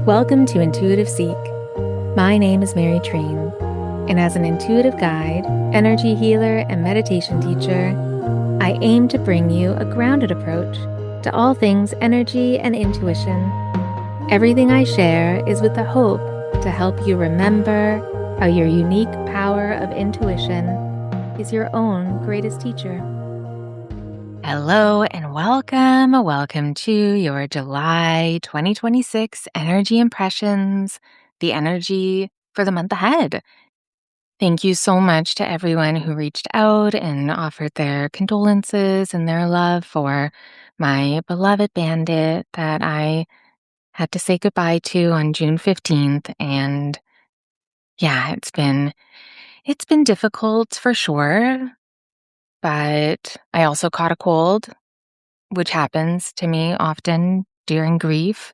Welcome to Intuitive Seek. My name is Mary Train, and as an intuitive guide, energy healer, and meditation teacher, I aim to bring you a grounded approach to all things energy and intuition. Everything I share is with the hope to help you remember how your unique power of intuition is your own greatest teacher. Hello and welcome. Welcome to your July 2026 Energy Impressions, the energy for the month ahead. Thank you so much to everyone who reached out and offered their condolences and their love for my beloved bandit that I had to say goodbye to on June 15th. And yeah, it's been difficult for sure, but I also caught a cold, which happens to me often during grief.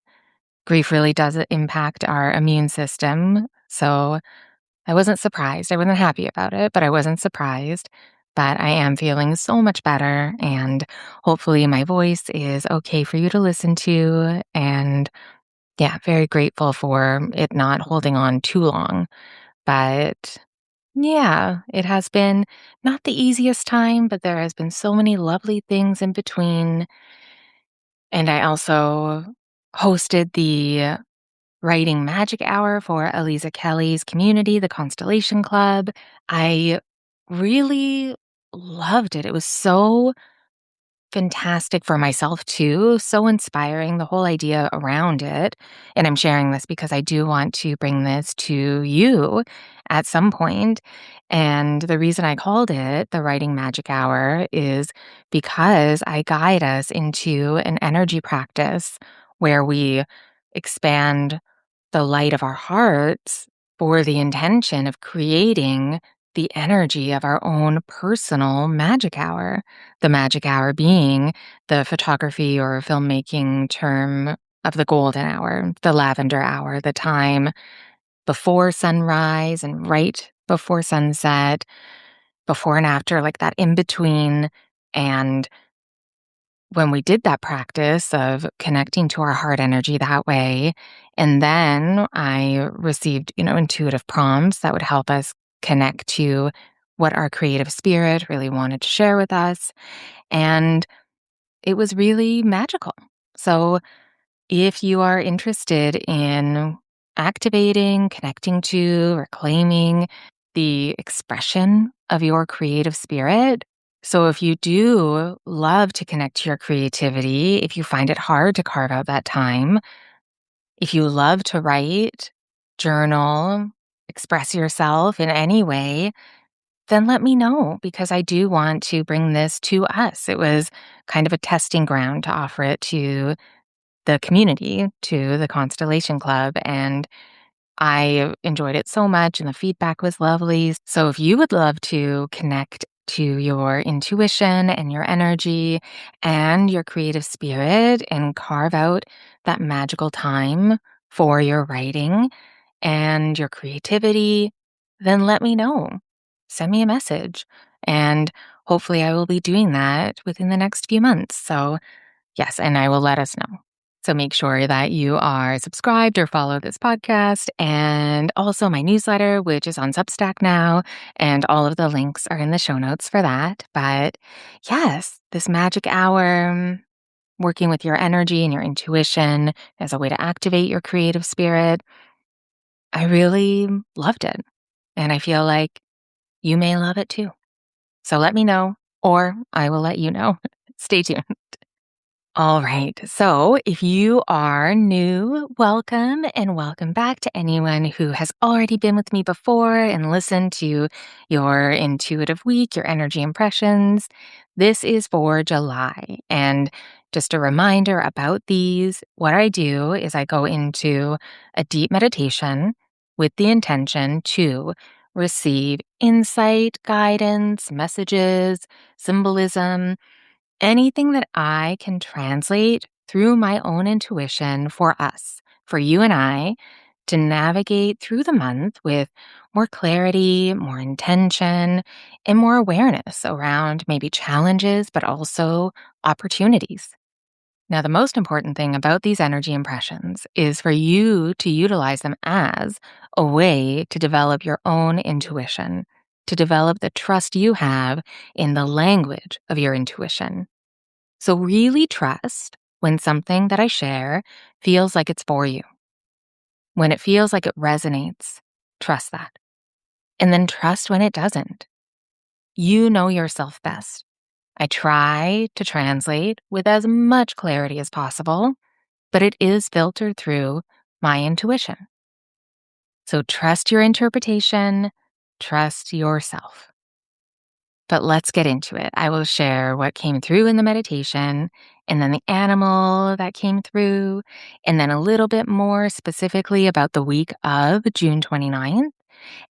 Grief really does impact our immune system. So I wasn't surprised. I wasn't happy about it, but I wasn't surprised. But I am feeling so much better. And hopefully, my voice is okay for you to listen to. And yeah, very grateful for it not holding on too long. But yeah, it has been not the easiest time, but there has been so many lovely things in between. And I also hosted the Writing Magic Hour for Aliza Kelly's community, the Constellation Club. I really loved it. It was so fantastic for myself too, so inspiring, the whole idea around it. And I'm sharing this because I do want to bring this to you at some point. And the reason I called it the Writing Magic Hour is because I guide us into an energy practice where we expand the light of our hearts for the intention of creating the energy of our own personal magic hour. The magic hour being the photography or filmmaking term of the golden hour, the lavender hour, the time before sunrise and right before sunset, before and after, like that in between. And when we did that practice of connecting to our heart energy that way, and then I received, intuitive prompts that would help us connect to what our creative spirit really wanted to share with us. And it was really magical. So if you are interested in activating, connecting to, reclaiming the expression of your creative spirit, so if you do love to connect to your creativity, if you find it hard to carve out that time, if you love to write, journal, express yourself in any way, then let me know because I do want to bring this to us. It was kind of a testing ground to offer it to the community, to the Constellation Club, and I enjoyed it so much and the feedback was lovely. So if you would love to connect to your intuition and your energy and your creative spirit and carve out that magical time for your writing and your creativity, then let me know. Send me a message. And hopefully I will be doing that within the next few months. So yes, and I will let us know. So make sure that you are subscribed or follow this podcast and also my newsletter, which is on Substack now. And all of the links are in the show notes for that. But yes, this magic hour, working with your energy and your intuition as a way to activate your creative spirit, I really loved it. And I feel like you may love it too. So let me know, or I will let you know. Stay tuned. All right. So if you are new, welcome and welcome back to anyone who has already been with me before and listened to your intuitive week, your energy impressions. This is for July. And just a reminder about these, what I do is I go into a deep meditation with the intention to receive insight, guidance, messages, symbolism, anything that I can translate through my own intuition for us, for you and I, to navigate through the month with more clarity, more intention, and more awareness around maybe challenges, but also opportunities. Now, the most important thing about these energy impressions is for you to utilize them as a way to develop your own intuition, to develop the trust you have in the language of your intuition. So, really trust when something that I share feels like it's for you. When it feels like it resonates, trust that. And then trust when it doesn't. You know yourself best. I try to translate with as much clarity as possible, but it is filtered through my intuition. So trust your interpretation, trust yourself. But let's get into it. I will share what came through in the meditation, and then the animal that came through, and then a little bit more specifically about the week of June 29th,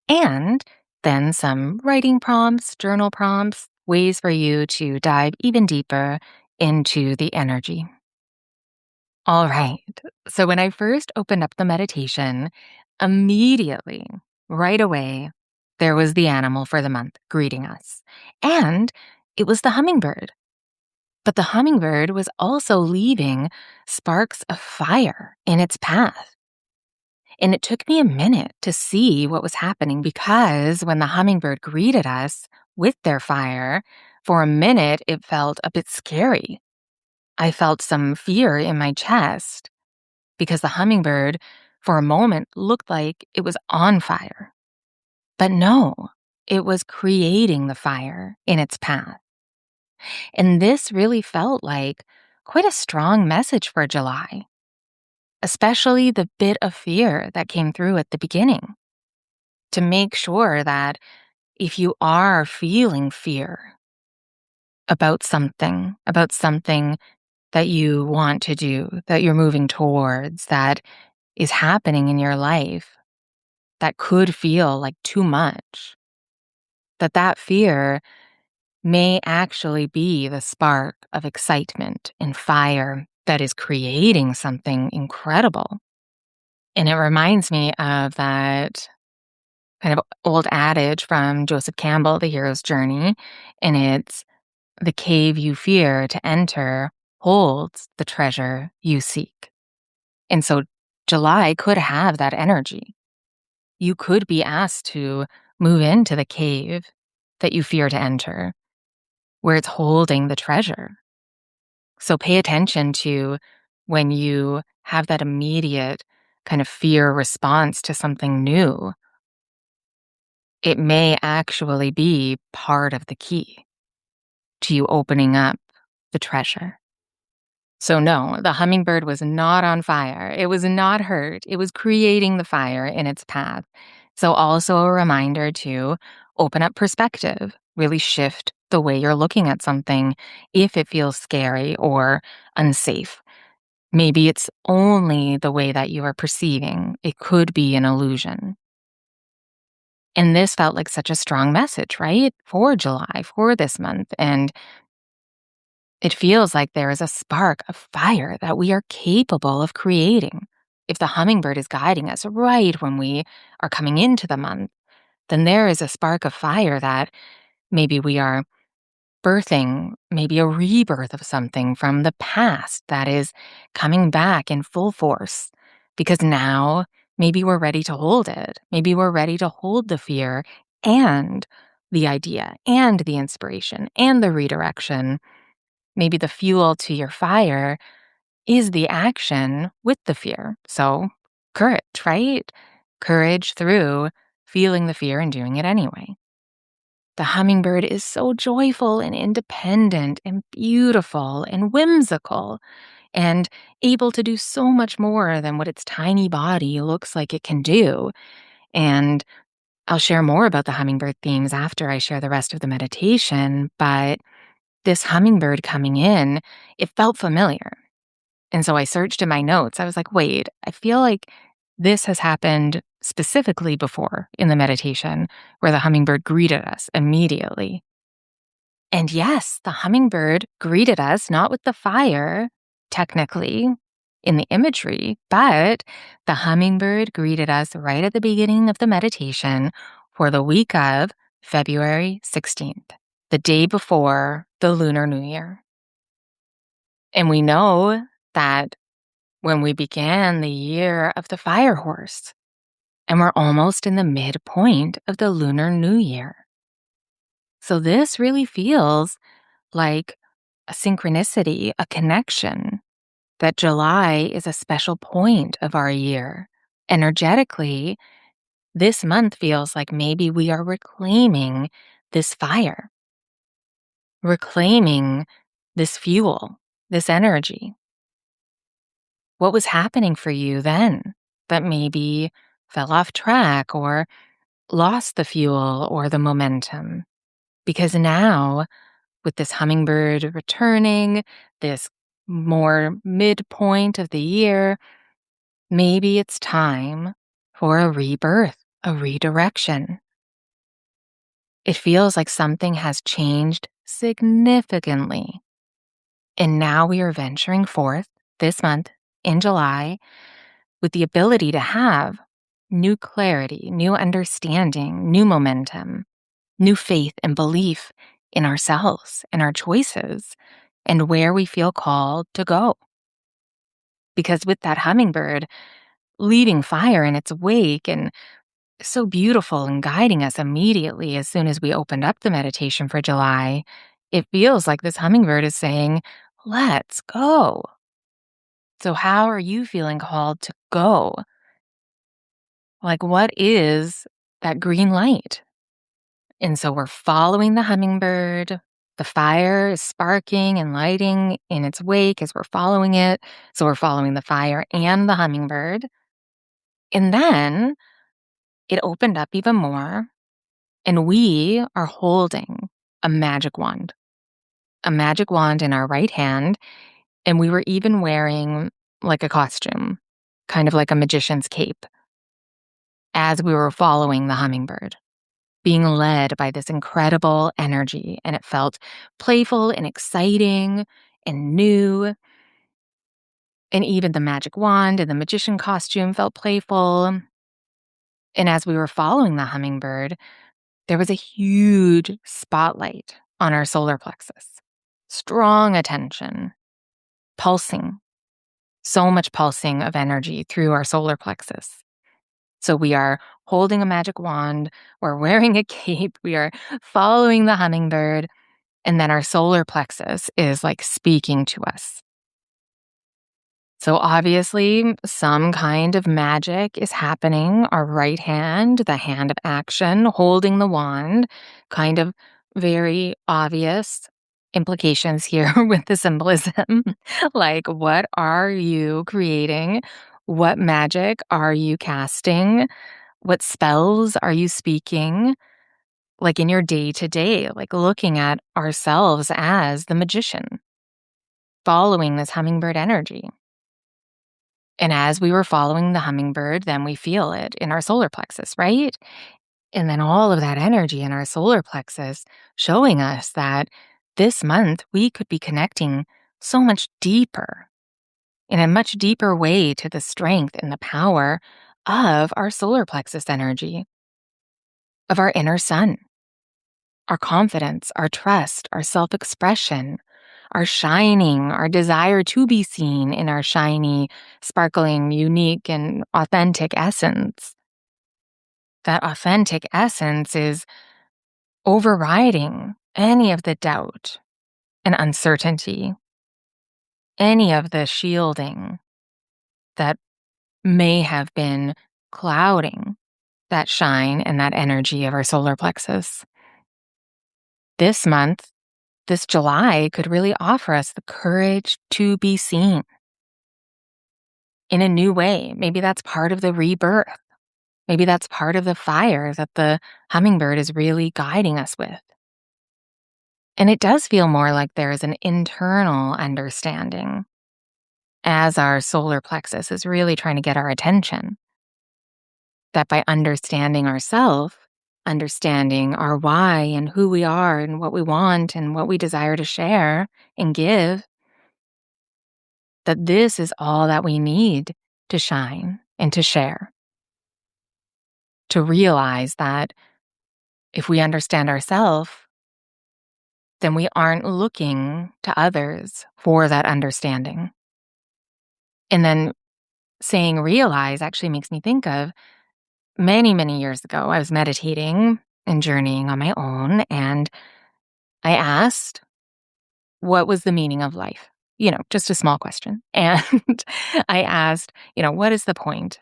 and then some writing prompts, journal prompts, ways for you to dive even deeper into the energy. All right. So when I first opened up the meditation, immediately, right away, there was the animal for the month greeting us. And it was the hummingbird. But the hummingbird was also leaving sparks of fire in its path. And it took me a minute to see what was happening because when the hummingbird greeted us with their fire, for a minute it felt a bit scary. I felt some fear in my chest because the hummingbird, for a moment, looked like it was on fire. But no, it was creating the fire in its path. And this really felt like quite a strong message for July, especially the bit of fear that came through at the beginning. To make sure that if you are feeling fear about something that you want to do, that you're moving towards, that is happening in your life, that could feel like too much, that fear may actually be the spark of excitement and fire that is creating something incredible. And it reminds me of that kind of old adage from Joseph Campbell, The Hero's Journey, and it's the cave you fear to enter holds the treasure you seek. And so July could have that energy. You could be asked to move into the cave that you fear to enter, where it's holding the treasure. So pay attention to when you have that immediate kind of fear response to something new. It may actually be part of the key to you opening up the treasure. So, no, the hummingbird was not on fire. It was not hurt. It was creating the fire in its path. So, also a reminder to open up perspective, really shift the way you're looking at something if it feels scary or unsafe. Maybe it's only the way that you are perceiving, it could be an illusion. And this felt like such a strong message, right? For July, for this month. And it feels like there is a spark of fire that we are capable of creating. If the hummingbird is guiding us right when we are coming into the month, then there is a spark of fire that maybe we are birthing, maybe a rebirth of something from the past that is coming back in full force. Because now maybe we're ready to hold it. Maybe we're ready to hold the fear and the idea and the inspiration and the redirection. Maybe the fuel to your fire is the action with the fear. So, courage, right? Courage through feeling the fear and doing it anyway. The hummingbird is so joyful and independent and beautiful and whimsical and able to do so much more than what its tiny body looks like it can do. And I'll share more about the hummingbird themes after I share the rest of the meditation, but this hummingbird coming in, it felt familiar. And so I searched in my notes. I was like, wait, I feel like this has happened specifically before in the meditation where the hummingbird greeted us immediately. And yes, the hummingbird greeted us not with the fire, technically, in the imagery, but the hummingbird greeted us right at the beginning of the meditation for the week of February 16th, the day before the Lunar New Year. And we know that when we began the year of the fire horse, and we're almost in the midpoint of the Lunar New Year. So this really feels like a synchronicity, a connection, that July is a special point of our year. Energetically, this month feels like maybe we are reclaiming this fire, reclaiming this fuel, this energy. What was happening for you then that maybe fell off track or lost the fuel or the momentum? Because now, with this hummingbird returning, this more midpoint of the year, maybe it's time for a rebirth, a redirection. It feels like something has changed significantly. And now we are venturing forth this month in July with the ability to have new clarity, new understanding, new momentum, new faith and belief in ourselves and our choices and where we feel called to go. Because with that hummingbird leaving fire in its wake and so beautiful and guiding us immediately as soon as we opened up the meditation for July, it feels like this hummingbird is saying, let's go. So, how are you feeling called to go? Like, what is that green light? And so we're following the hummingbird. The fire is sparking and lighting in its wake as we're following it. So we're following the fire and the hummingbird. And then it opened up even more, and we are holding a magic wand in our right hand. And we were even wearing like a costume, kind of like a magician's cape, as we were following the hummingbird, being led by this incredible energy. And it felt playful and exciting and new. And even the magic wand and the magician costume felt playful. And as we were following the hummingbird, there was a huge spotlight on our solar plexus. Strong attention, pulsing, so much pulsing of energy through our solar plexus. So we are holding a magic wand, we're wearing a cape, we are following the hummingbird, and then our solar plexus is like speaking to us. So obviously, some kind of magic is happening. Our right hand, the hand of action, holding the wand, kind of very obvious implications here with the symbolism. Like, what are you creating? What magic are you casting? What spells are you speaking? Like in your day to day, like looking at ourselves as the magician, following this hummingbird energy. And as we were following the hummingbird, then we feel it in our solar plexus, right? And then all of that energy in our solar plexus showing us that this month we could be connecting so much deeper, in a much deeper way, to the strength and the power of our solar plexus energy, of our inner sun, our confidence, our trust, our self expression, our shining, our desire to be seen in our shiny, sparkling, unique, and authentic essence. That authentic essence is overriding any of the doubt and uncertainty, any of the shielding that may have been clouding that shine and that energy of our solar plexus. This month, this July, could really offer us the courage to be seen in a new way. Maybe that's part of the rebirth. Maybe that's part of the fire that the hummingbird is really guiding us with. And it does feel more like there is an internal understanding as our solar plexus is really trying to get our attention. That by understanding ourselves, understanding our why and who we are and what we want and what we desire to share and give, that this is all that we need to shine and to share. To realize that if we understand ourselves, then we aren't looking to others for that understanding. And then saying realize actually makes me think of many, many years ago, I was meditating and journeying on my own, and I asked, what was the meaning of life? Just a small question. And I asked, what is the point?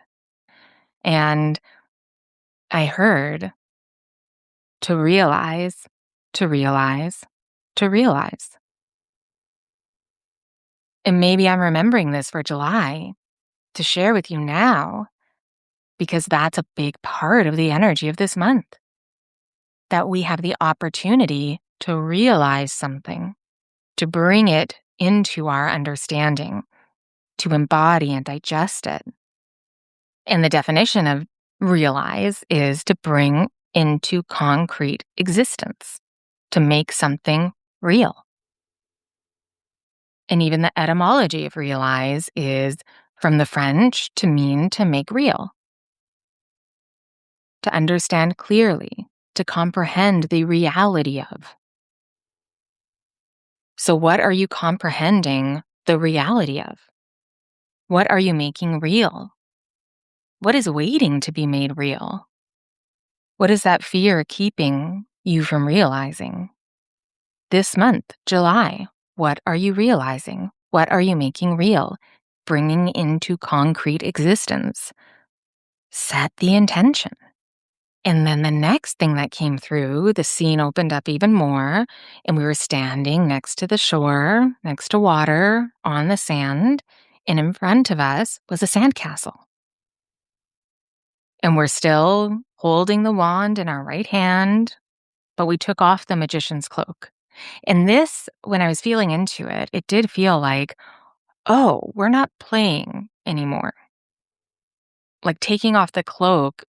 And I heard to realize, to realize, to realize. And maybe I'm remembering this for July to share with you now because that's a big part of the energy of this month. That we have the opportunity to realize something, to bring it into our understanding, to embody and digest it. And the definition of realize is to bring into concrete existence, to make something real. And even the etymology of realize is from the French to mean to make real, to understand clearly, to comprehend the reality of. So, what are you comprehending the reality of? What are you making real? What is waiting to be made real? What is that fear keeping you from realizing? This month, July, what are you realizing? What are you making real? Bringing into concrete existence. Set the intention. And then the next thing that came through, the scene opened up even more, and we were standing next to the shore, next to water, on the sand, and in front of us was a sandcastle. And we're still holding the wand in our right hand, but we took off the magician's cloak. And this, when I was feeling into it, it did feel like, oh, we're not playing anymore. Like taking off the cloak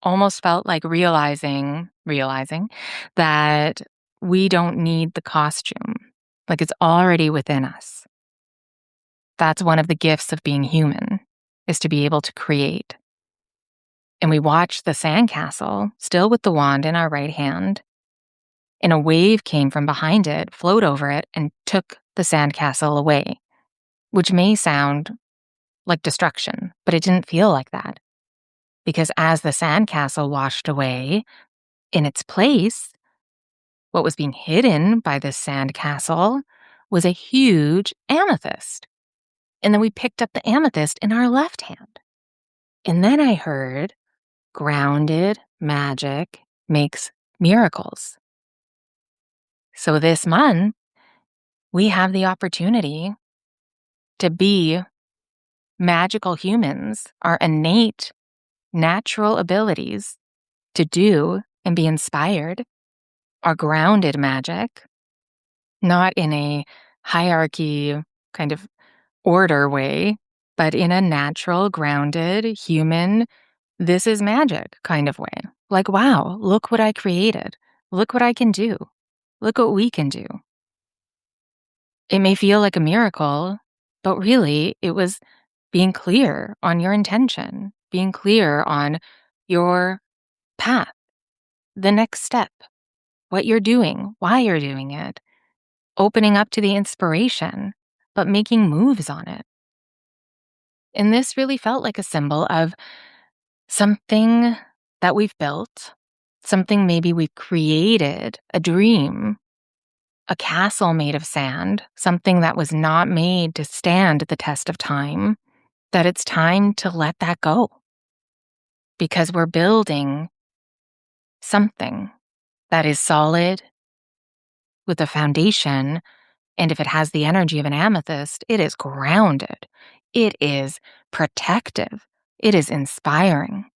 almost felt like realizing that we don't need the costume. Like it's already within us. That's one of the gifts of being human, is to be able to create. And we watched the sandcastle, still with the wand in our right hand, and a wave came from behind it, flowed over it, and took the sandcastle away, which may sound like destruction, but it didn't feel like that. Because as the sandcastle washed away, in its place, what was being hidden by this sandcastle was a huge amethyst. And then we picked up the amethyst in our left hand. And then I heard, grounded magic makes miracles. So this month, we have the opportunity to be magical humans, our innate natural abilities to do and be inspired, our grounded magic, not in a hierarchy kind of order way, but in a natural, grounded, human, this is magic kind of way. Like, wow, look what I created. Look what I can do. Look what we can do. It may feel like a miracle, but really it was being clear on your intention, being clear on your path, the next step, what you're doing, why you're doing it, opening up to the inspiration, but making moves on it. And this really felt like a symbol of something that we've built, something maybe we've created, a dream, a castle made of sand, something that was not made to stand the test of time, that it's time to let that go. Because we're building something that is solid with a foundation. And if it has the energy of an amethyst, it is grounded. It is protective. It is inspiring.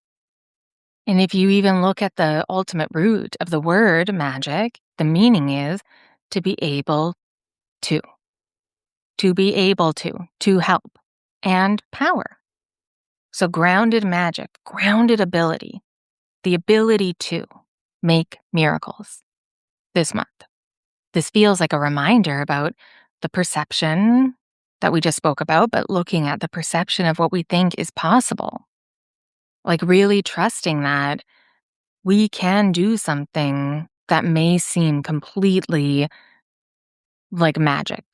And if you even look at the ultimate root of the word magic, the meaning is to be able to be able to help, and power. So grounded magic, grounded ability, the ability to make miracles this month. This feels like a reminder about the perception that we just spoke about, but looking at the perception of what we think is possible. Like really trusting that we can do something that may seem completely like magic.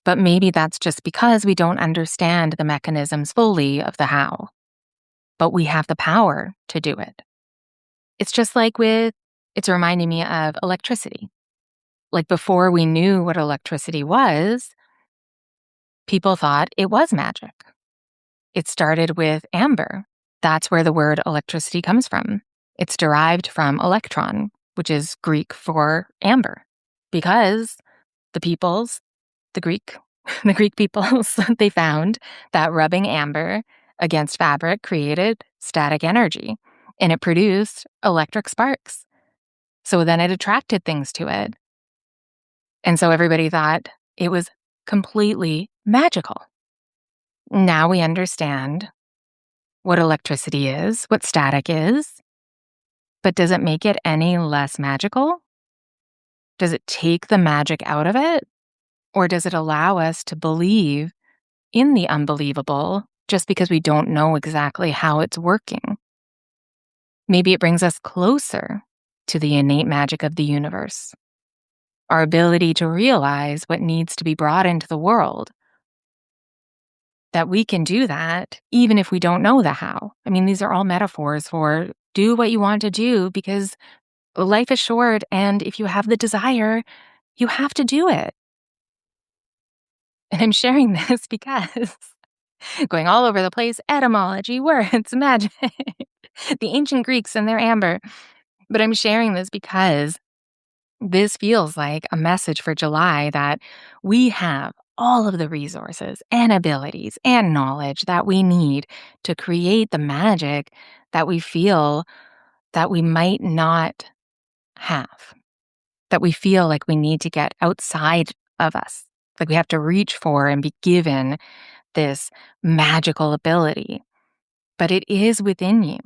But maybe that's just because we don't understand the mechanisms fully of the how, but we have the power to do it. It's just like it's reminding me of electricity. Like before we knew what electricity was, people thought it was magic. It started with amber. That's where the word electricity comes from. It's derived from electron, which is Greek for amber, because the peoples, the Greek, the Greek peoples, they found that rubbing amber against fabric created static energy and it produced electric sparks. So then it attracted things to it. And so everybody thought it was completely magical. Now we understand what electricity is, what static is, but does it make it any less magical? Does it take the magic out of it? Or does it allow us to believe in the unbelievable just because we don't know exactly how it's working? Maybe it brings us closer to the innate magic of the universe, our ability to realize what needs to be brought into the world, that we can do that even if we don't know the how. I mean, these are all metaphors for do what you want to do because life is short, and if you have the desire, you have to do it. And I'm sharing this because going all over the place, etymology, words, magic, the ancient Greeks and their amber. But I'm sharing this because this feels like a message for July that we have all of the resources and abilities and knowledge that we need to create the magic that we feel that we might not have, that we feel like we need to get outside of us, like we have to reach for and be given this magical ability. But it is within you.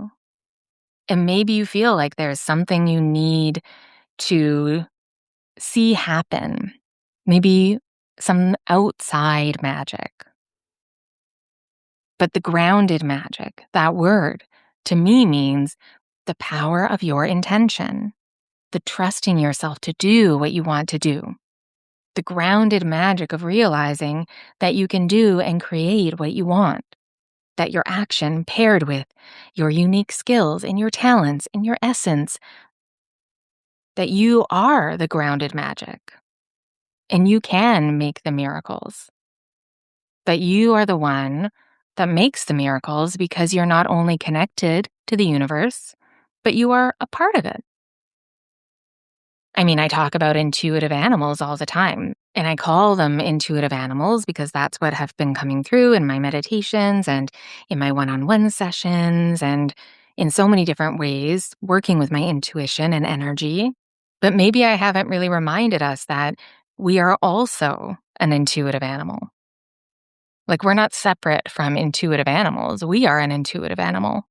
And maybe you feel like there's something you need to see happen, maybe some outside magic. But the grounded magic, that word, to me means the power of your intention, the trusting yourself to do what you want to do, the grounded magic of realizing that you can do and create what you want, that your action paired with your unique skills and your talents and your essence, that you are the grounded magic and you can make the miracles, that you are the one that makes the miracles because you're not only connected to the universe, but you are a part of it. I mean, I talk about intuitive animals all the time, and I call them intuitive animals because that's what have been coming through in my meditations and in my one-on-one sessions and in so many different ways, working with my intuition and energy. But maybe I haven't really reminded us that we are also an intuitive animal. Like, we're not separate from intuitive animals. We are an intuitive animal.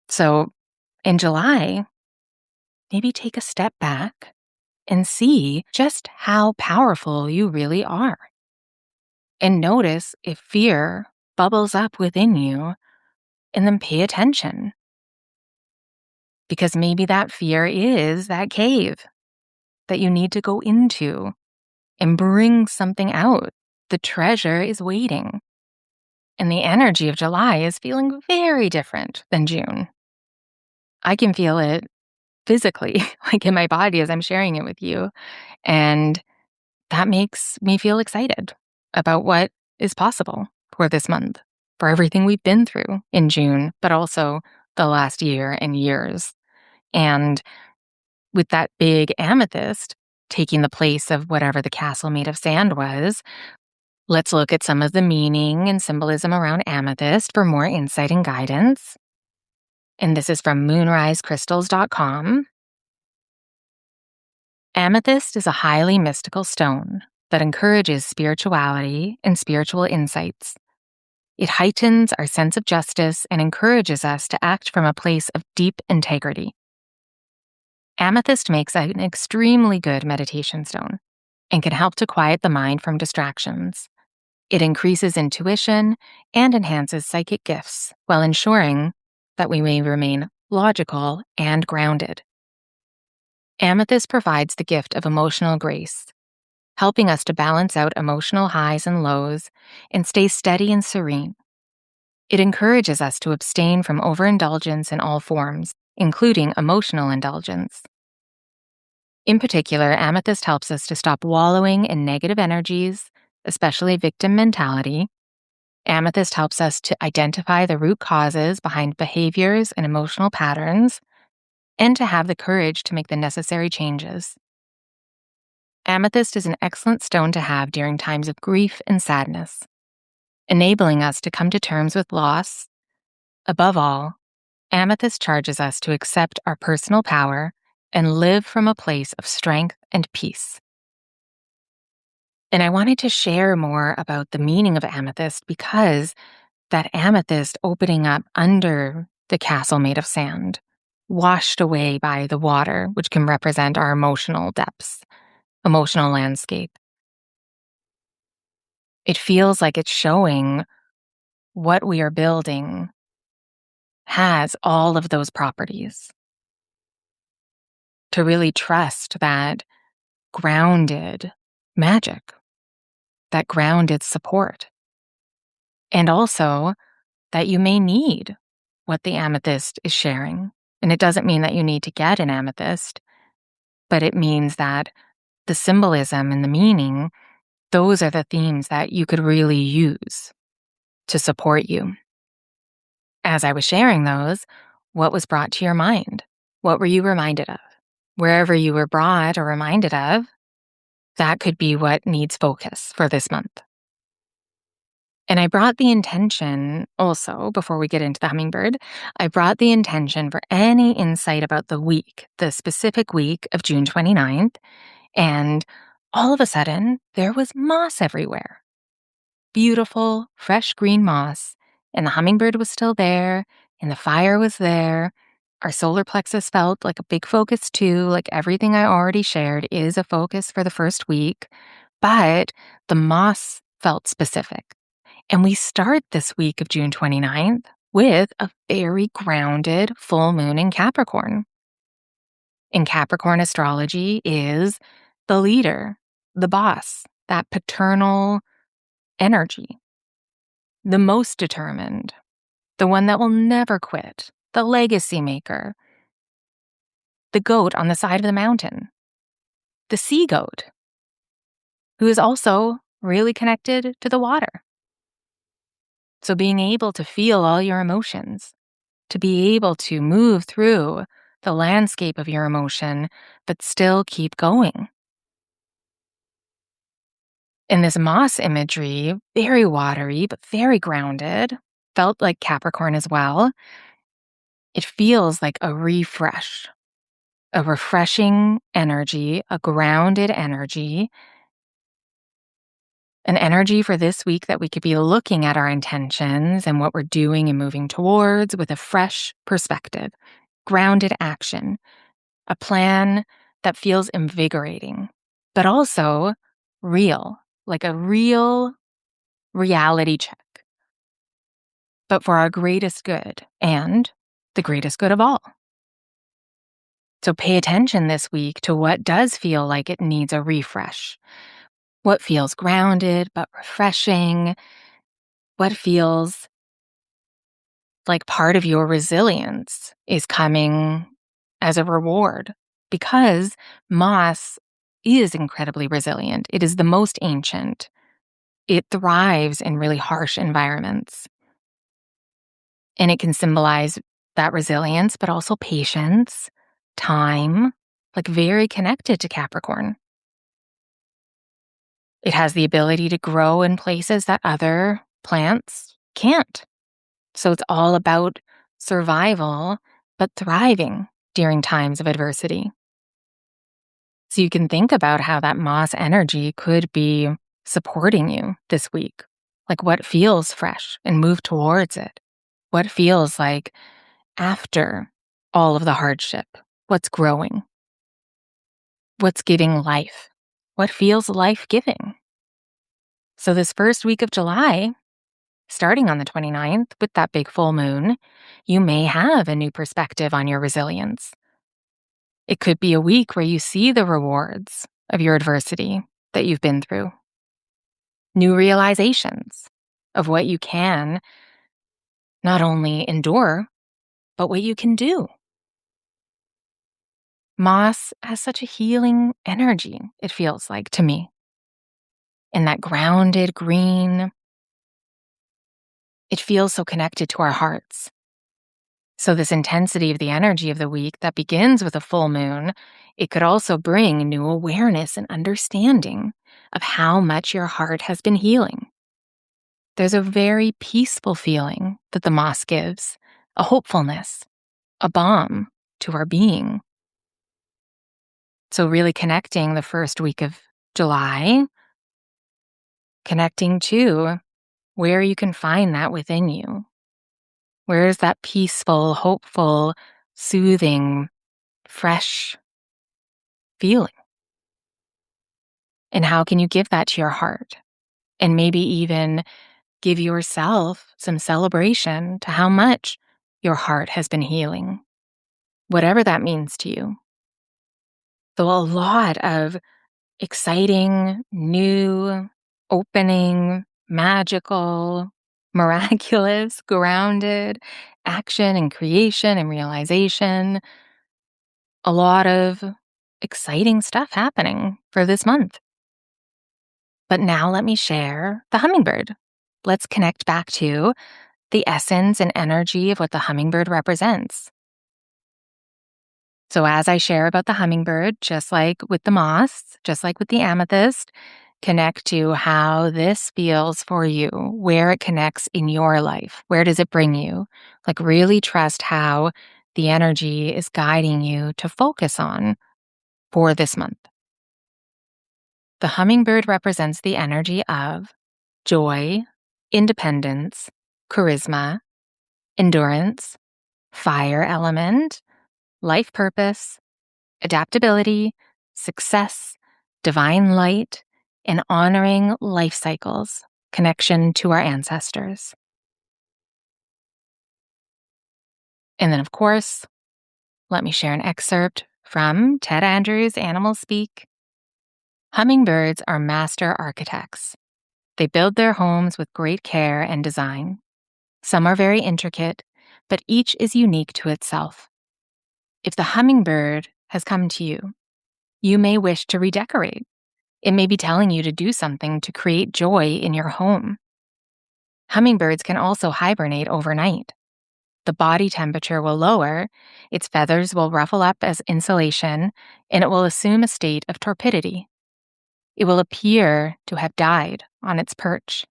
So in July, maybe take a step back and see just how powerful you really are. And notice if fear bubbles up within you, and then pay attention. Because maybe that fear is that cave that you need to go into and bring something out. The treasure is waiting. And the energy of July is feeling very different than June. I can feel it physically, like in my body as I'm sharing it with you. And that makes me feel excited about what is possible for this month, for everything we've been through in June, but also the last year and years. And with that big amethyst taking the place of whatever the castle made of sand was, let's look at some of the meaning and symbolism around amethyst for more insight and guidance. And this is from moonrisecrystals.com. Amethyst is a highly mystical stone that encourages spirituality and spiritual insights. It heightens our sense of justice and encourages us to act from a place of deep integrity. Amethyst makes an extremely good meditation stone and can help to quiet the mind from distractions. It increases intuition and enhances psychic gifts while ensuring that we may remain logical and grounded. Amethyst provides the gift of emotional grace, helping us to balance out emotional highs and lows and stay steady and serene. It encourages us to abstain from overindulgence in all forms, including emotional indulgence. In particular, amethyst helps us to stop wallowing in negative energies, especially victim mentality. Amethyst helps us to identify the root causes behind behaviors and emotional patterns, and to have the courage to make the necessary changes. Amethyst is an excellent stone to have during times of grief and sadness, enabling us to come to terms with loss. Above all, amethyst charges us to accept our personal power and live from a place of strength and peace. And I wanted to share more about the meaning of amethyst because that amethyst opening up under the castle made of sand, washed away by the water, which can represent our emotional depths, emotional landscape. It feels like it's showing what we are building has all of those properties. To really trust that grounded magic, that grounded support, and also that you may need what the amethyst is sharing. And it doesn't mean that you need to get an amethyst, but it means that the symbolism and the meaning, those are the themes that you could really use to support you. As I was sharing those, what was brought to your mind? What were you reminded of? Wherever you were brought or reminded of, that could be what needs focus for this month. And I brought the intention also, before we get into the hummingbird, I brought the intention for any insight about the week, the specific week of June 29th. And all of a sudden, there was moss everywhere. Beautiful, fresh green moss. And the hummingbird was still there, and the fire was there. Our solar plexus felt like a big focus too, like everything I already shared is a focus for the first week. But the moss felt specific. And we start this week of June 29th with a very grounded full moon in Capricorn. In Capricorn astrology is the leader, the boss, that paternal energy, the most determined, the one that will never quit, the legacy maker, the goat on the side of the mountain, the sea goat, who is also really connected to the water. So being able to feel all your emotions, to be able to move through the landscape of your emotion, but still keep going. In this moss imagery, very watery, but very grounded, felt like Capricorn as well. It feels like a refresh, a refreshing energy, a grounded energy, an energy for this week that we could be looking at our intentions and what we're doing and moving towards with a fresh perspective, grounded action, a plan that feels invigorating, but also real, like a real reality check, but for our greatest good and the greatest good of all. So pay attention this week to what does feel like it needs a refresh. What feels grounded but refreshing? What feels like part of your resilience is coming as a reward? Because moss is incredibly resilient. It is the most ancient. It thrives in really harsh environments. And it can symbolize that resilience, but also patience, time, like very connected to Capricorn. It has the ability to grow in places that other plants can't. So it's all about survival, but thriving during times of adversity. So you can think about how that moss energy could be supporting you this week. Like what feels fresh and move towards it. What feels like after all of the hardship, what's growing? What's giving life? What feels life-giving? So this first week of July, starting on the 29th with that big full moon, you may have a new perspective on your resilience. It could be a week where you see the rewards of your adversity that you've been through, new realizations of what you can not only endure, but what you can do. Moss has such a healing energy, it feels like to me. And that grounded green, it feels so connected to our hearts. So, this intensity of the energy of the week that begins with a full moon, it could also bring new awareness and understanding of how much your heart has been healing. There's a very peaceful feeling that the moss gives, a hopefulness, a balm to our being. So, really connecting the first week of July, connecting to where you can find that within you. Where is that peaceful, hopeful, soothing, fresh feeling? And how can you give that to your heart? And maybe even give yourself some celebration to how much your heart has been healing, whatever that means to you. So, a lot of exciting, new, opening, magical, miraculous, grounded action and creation and realization. A lot of exciting stuff happening for this month. But now let me share the hummingbird. Let's connect back to the essence and energy of what the hummingbird represents. So, as I share about the hummingbird, just like with the moss, just like with the amethyst, connect to how this feels for you, where it connects in your life. Where does it bring you? Like, really trust how the energy is guiding you to focus on for this month. The hummingbird represents the energy of joy, independence, charisma, endurance, fire element, life purpose, adaptability, success, divine light, and honoring life cycles, connection to our ancestors. And then, of course, let me share an excerpt from Ted Andrews' Animals Speak. Hummingbirds are master architects. They build their homes with great care and design. Some are very intricate, but each is unique to itself. If the hummingbird has come to you, you may wish to redecorate. It may be telling you to do something to create joy in your home. Hummingbirds can also hibernate overnight. The body temperature will lower, its feathers will ruffle up as insulation, and it will assume a state of torpidity. It will appear to have died on its perch.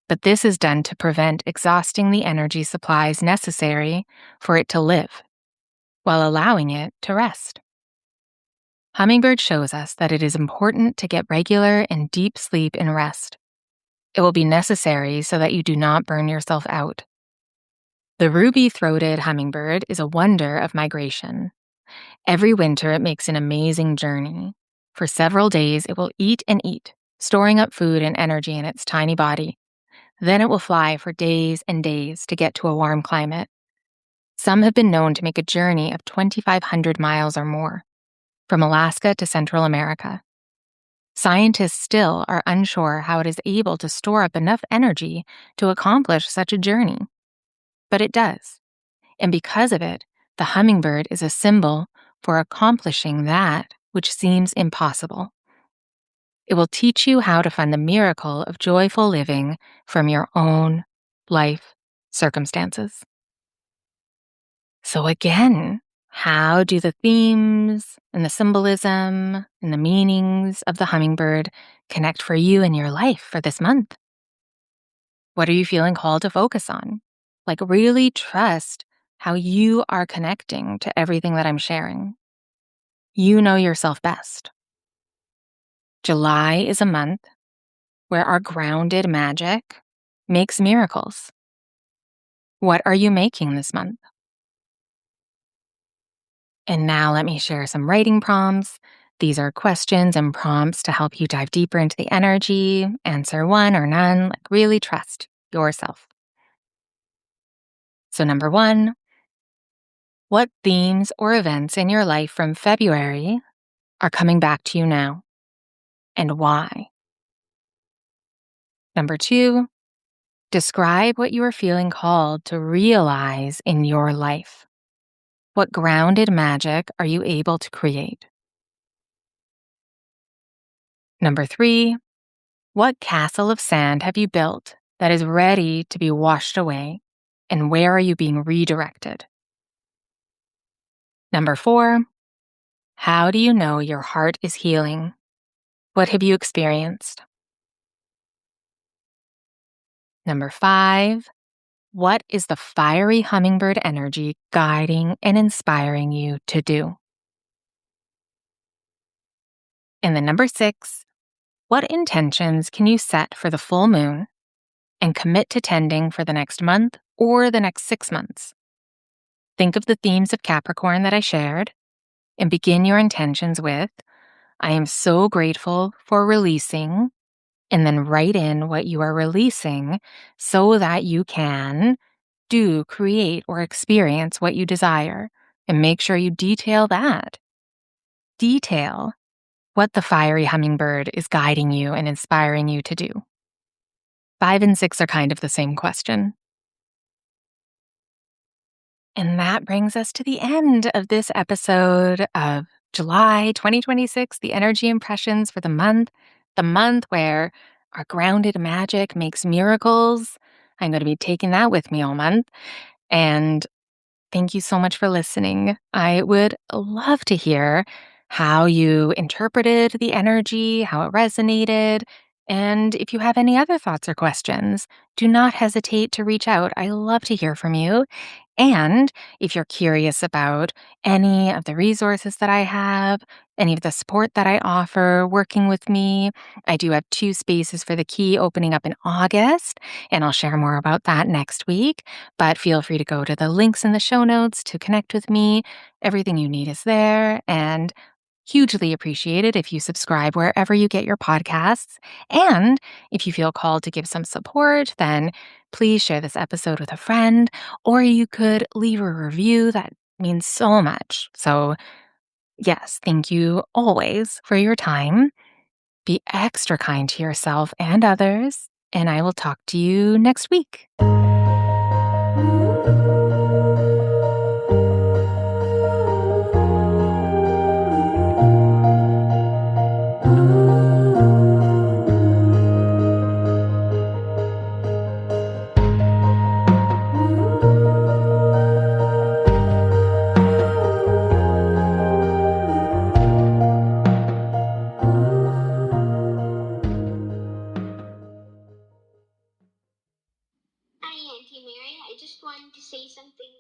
But this is done to prevent exhausting the energy supplies necessary for it to live, while allowing it to rest. Hummingbird shows us that it is important to get regular and deep sleep and rest. It will be necessary so that you do not burn yourself out. The ruby-throated hummingbird is a wonder of migration. Every winter, it makes an amazing journey. For several days, it will eat and eat, storing up food and energy in its tiny body. Then it will fly for days and days to get to a warm climate. Some have been known to make a journey of 2,500 miles or more, from Alaska to Central America. Scientists still are unsure how it is able to store up enough energy to accomplish such a journey. But it does. And because of it, the hummingbird is a symbol for accomplishing that which seems impossible. It will teach you how to find the miracle of joyful living from your own life circumstances. So again, how do the themes and the symbolism and the meanings of the hummingbird connect for you in your life for this month? What are you feeling called to focus on? Like, really trust how you are connecting to everything that I'm sharing. You know yourself best. July is a month where our grounded magic makes miracles. What are you making this month? And now let me share some writing prompts. These are questions and prompts to help you dive deeper into the energy, answer one or none, like really trust yourself. So number 1, What themes or events in your life from February are coming back to you now, and why? Number 2, describe what you are feeling called to realize in your life. What grounded magic are you able to create? Number 3, what castle of sand have you built that is ready to be washed away, and where are you being redirected? Number 4, how do you know your heart is healing? What have you experienced? Number 5, what is the fiery hummingbird energy guiding and inspiring you to do? And then number 6, what intentions can you set for the full moon and commit to tending for the next month or the next 6 months? Think of the themes of Capricorn that I shared and begin your intentions with, I am so grateful for releasing, and then write in what you are releasing so that you can do, create, or experience what you desire. And make sure you detail that. Detail what the fiery hummingbird is guiding you and inspiring you to do. 5 and 6 are kind of the same question. And that brings us to the end of this episode of July 2026, the energy impressions for the month where our grounded magic makes miracles. I'm going to be taking that with me all month. And thank you so much for listening. I would love to hear how you interpreted the energy, how it resonated. And if you have any other thoughts or questions, do not hesitate to reach out. I love to hear from you. And if you're curious about any of the resources that I have, any of the support that I offer working with me, I do have 2 spaces for the key opening up in August, and I'll share more about that next week. But feel free to go to the links in the show notes to connect with me. Everything you need is there, and hugely appreciated if you subscribe wherever you get your podcasts. And if you feel called to give some support, then please share this episode with a friend, or you could leave a review. That means so much. So, yes, thank you always for your time. Be extra kind to yourself and others, and I will talk to you next week. Hi, Auntie Mary. I just wanted to say something